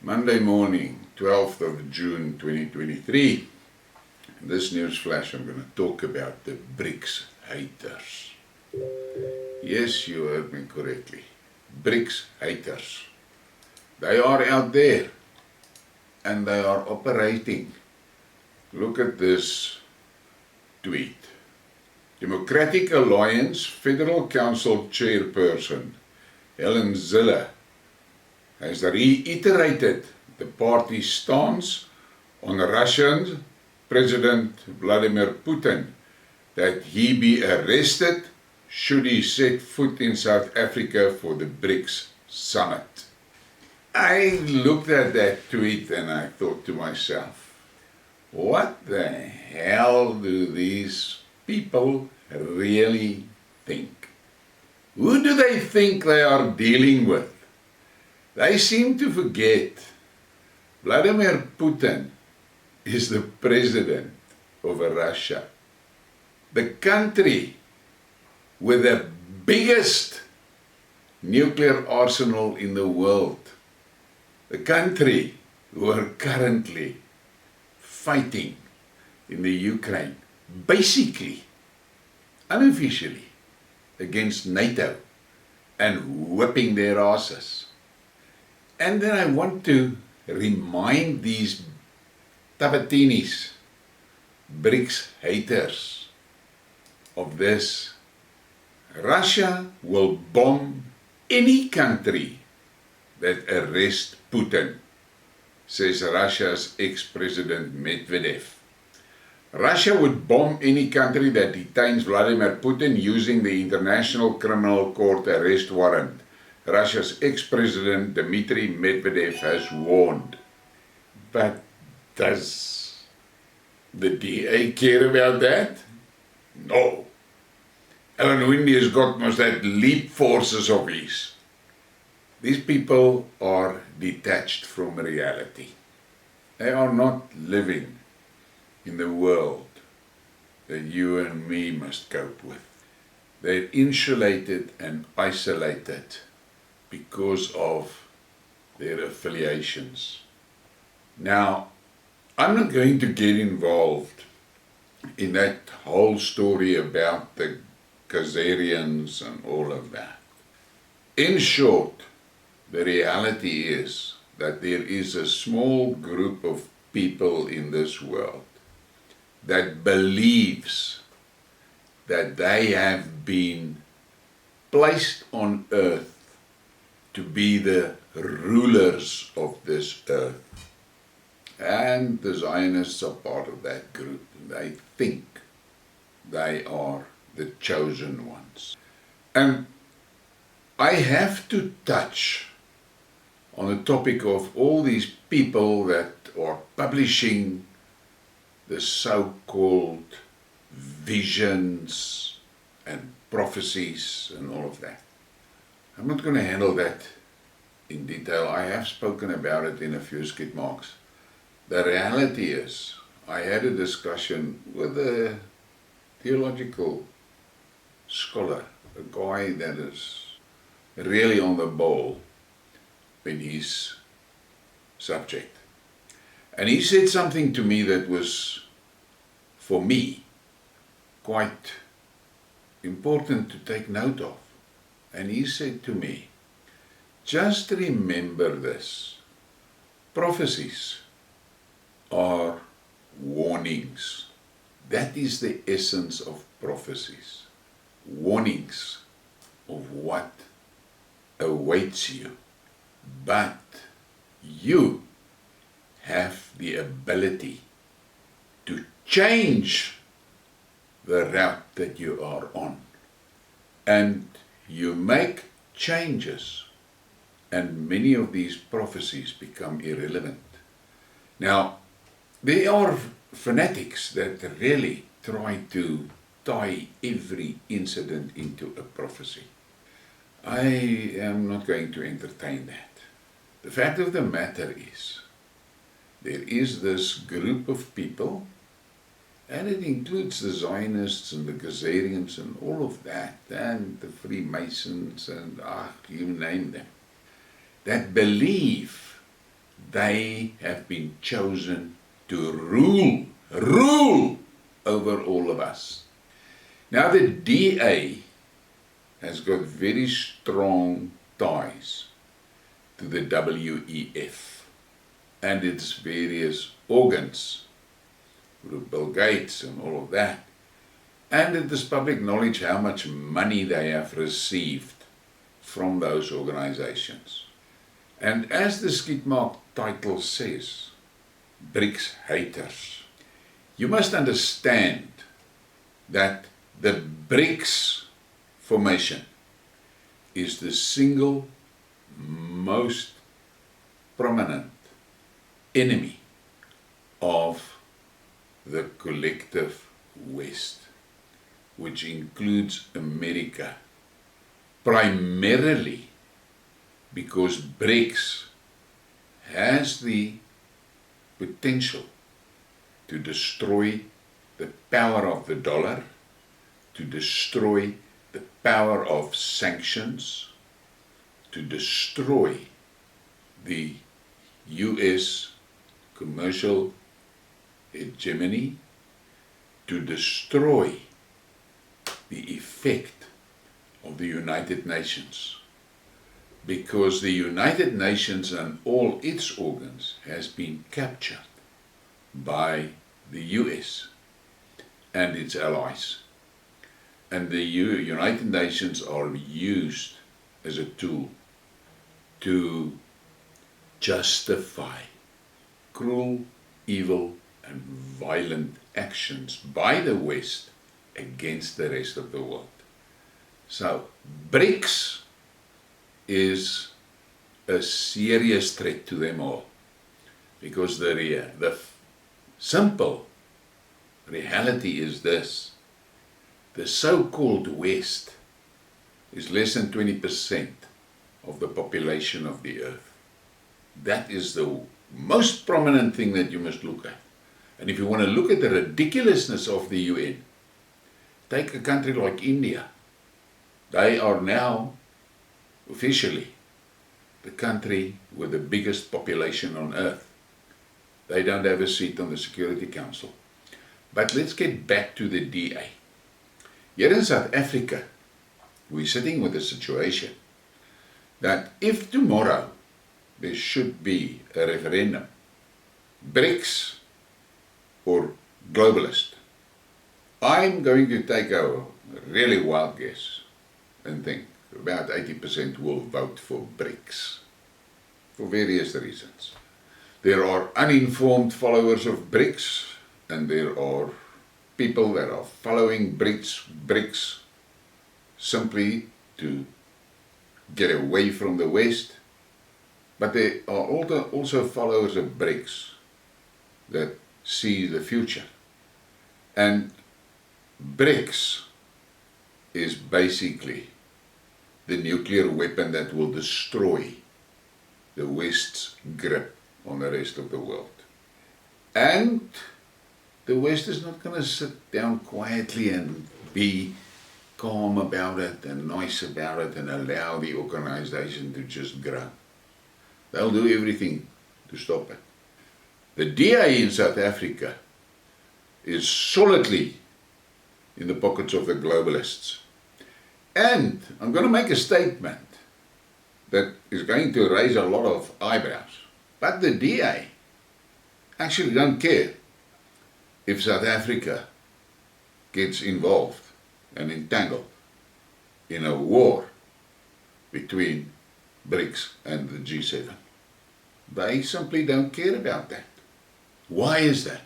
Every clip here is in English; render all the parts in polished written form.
Monday morning, 12th of June 2023. In this news flash, I'm going to talk about the BRICS haters. Yes, you heard me correctly. BRICS haters. They are out there and they are operating. Look at this tweet. Democratic Alliance Federal Council Chairperson Helen Zille has reiterated the party's stance on Russian President Vladimir Putin that he be arrested should he set foot in South Africa for the BRICS summit. I looked at that tweet and I thought to myself, what the hell do these people really think? Who do they think they are dealing with? They seem to forget Vladimir Putin is the president of Russia, the country with the biggest nuclear arsenal in the world, the country who are currently fighting in the Ukraine, basically, unofficially, against NATO and whipping their asses. And then I want to remind these Tabatinis, BRICS haters, of this. Russia will bomb any country that arrests Putin, says Russia's ex-president Medvedev. Russia would bomb any country that detains Vladimir Putin using the International Criminal Court arrest warrant, Russia's ex-president Dmitry Medvedev has warned. But does the DA care about that? No. Alan Winde has got most that leap forces of his. These people are detached from reality. They are not living in the world that you and me must cope with. They're insulated and isolated because of their affiliations. Now, I'm not going to get involved in that whole story about the Khazarians and all of that. In short, the reality is that there is a small group of people in this world that believes that they have been placed on earth to be the rulers of this earth. And the Zionists are part of that group. They think they are the chosen ones. And I have to touch on the topic of all these people that are publishing the so-called visions and prophecies and all of that. I'm not going to handle that in detail. I have spoken about it in a few Skidmarks. The reality is, I had a discussion with a theological scholar, a guy that is really on the ball in his subject. And he said something to me that was, for me, quite important to take note of. And he said to me, just remember this, prophecies are warnings. That is the essence of prophecies. Warnings of what awaits you. But you have the ability to change the route that you are on. And you make changes, and many of these prophecies become irrelevant. Now, there are fanatics that really try to tie every incident into a prophecy. I am not going to entertain that. The fact of the matter is, there is this group of people, and it includes the Zionists and the Khazarians and all of that, and the Freemasons and you name them, that believe They have been chosen to rule over all of us. Now the DA has got very strong ties to the WEF and its various organs, through Bill Gates and all of that. And it is public knowledge how much money they have received from those organizations. And as the Skidmark title says, BRICS Haters, you must understand that the BRICS formation is the single most prominent enemy of the collective West, which includes America, primarily because BRICS has the potential to destroy the power of the dollar, to destroy the power of sanctions, to destroy the US commercial hegemony, to destroy the effect of the United Nations. Because the United Nations and all its organs has been captured by the US and its allies. And the United Nations are used as a tool to justify cruel, evil, and violent actions by the West against the rest of the world. So, BRICS is a serious threat to them all, because the simple reality is this: the so-called West is less than 20% of the population of the earth. That is the most prominent thing that you must look at. And if you want to look at the ridiculousness of the UN, take a country like India. They are now officially the country with the biggest population on earth. They don't have a seat on the Security Council. But let's get back to the DA. Here in South Africa, we're sitting with a situation that if tomorrow there should be a referendum, BRICS or Globalist, I'm going to take a really wild guess and think about 80% will vote for BRICS for various reasons. There are uninformed followers of BRICS, and there are people that are following BRICS simply to get away from the West. But there are also followers of BRICS that see the future. And BRICS is basically the nuclear weapon that will destroy the West's grip on the rest of the world. And the West is not going to sit down quietly and be calm about it and nice about it and allow the organization to just grow. They'll do everything to stop it. The DA in South Africa is solidly in the pockets of the globalists. And I'm going to make a statement that is going to raise a lot of eyebrows. But the DA actually don't care if South Africa gets involved and entangled in a war between BRICS and the G7. They simply don't care about that. Why is that?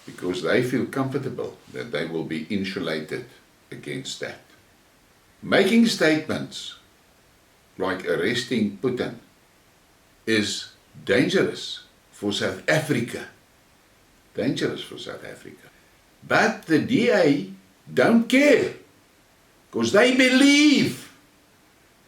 Because they feel comfortable that they will be insulated against that. Making statements like arresting Putin is dangerous for South Africa. Dangerous for South Africa. But the DA don't care, because they believe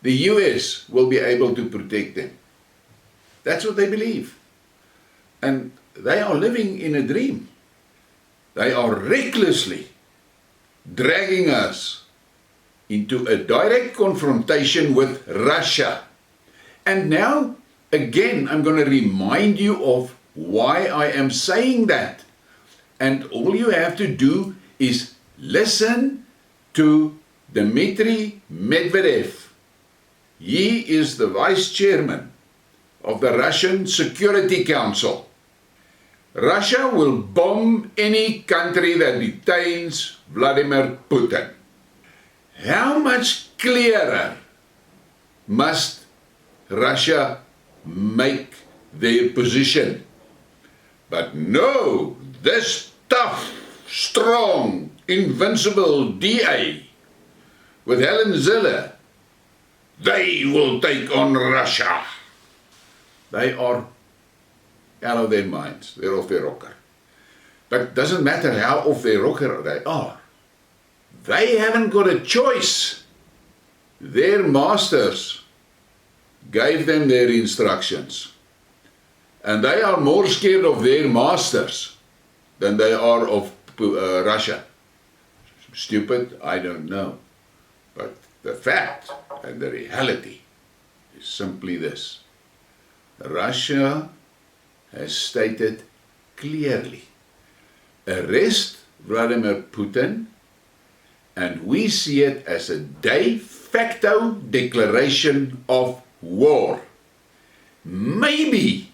the US will be able to protect them. That's what they believe. And they are living in a dream. They are recklessly dragging us into a direct confrontation with Russia. And now Again, I'm going to remind you of why I am saying that. And all you have to do is listen to Dmitry Medvedev. He is the vice chairman of the Russian Security Council. Russia will bomb any country that detains Vladimir Putin. How much clearer must Russia make their position? But no, this tough, strong, invincible DA with Helen Zille, they will take on Russia. They are out of their minds. They're off their rocker. But it doesn't matter how off their rocker they are. They haven't got a choice. Their masters gave them their instructions. And they are more scared of their masters than they are of Russia. Stupid? I don't know. But the fact and the reality is simply this. Russia has stated clearly, arrest Vladimir Putin, and we see it as a de facto declaration of war. Maybe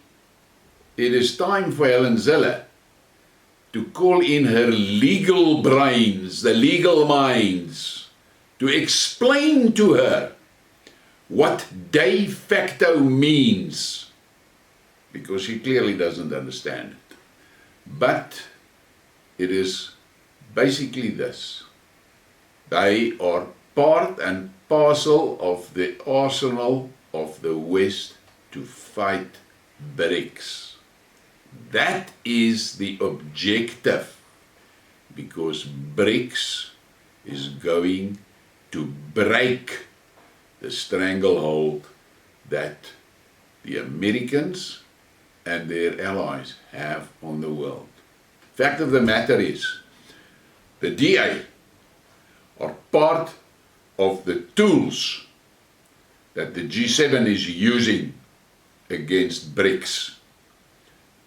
it is time for Helen Zille to call in her legal brains, the legal minds, to explain to her what de facto means, because she clearly doesn't understand it. But it is basically this. They are part and parcel of the arsenal of the West to fight BRICS. That is the objective, because BRICS is going to break the stranglehold that the Americans and their allies have on the world. Fact of the matter is, the DA are part of the tools that the G7 is using against BRICS.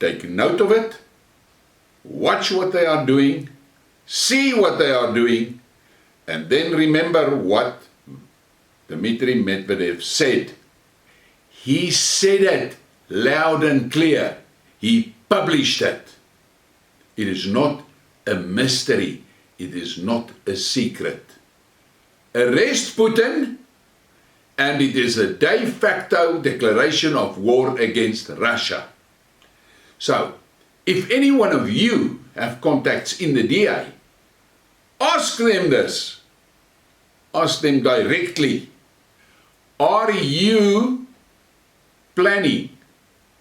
Take note of it, watch what they are doing, see what they are doing, and then remember what Dmitry Medvedev said. He said it loud and clear. He published it. It is not a mystery. It is not a secret. Arrest Putin, and it is a de facto declaration of war against Russia. So, if any one of you have contacts in the DA, ask them this. Ask them directly. Are you planning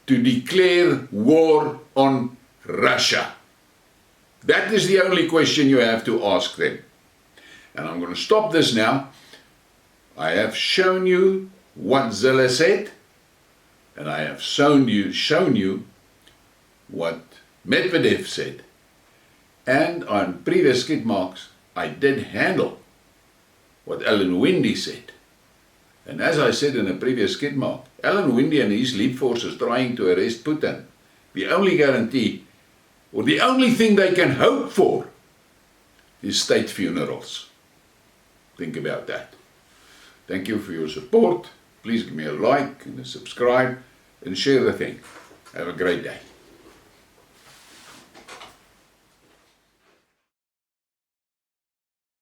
to declare war on Russia? That is the only question you have to ask them. And I'm going to stop this now. I have shown you what Zille said, and I have shown you what Medvedev said. And on previous Skidmarks, I did handle what Alan Winde said. And as I said in a previous Skidmark, Alan Winde and his lead force is trying to arrest Putin. The only guarantee, or the only thing they can hope for, is state funerals. Think about that. Thank you for your support. Please give me a like and a subscribe and share the thing. Have a great day.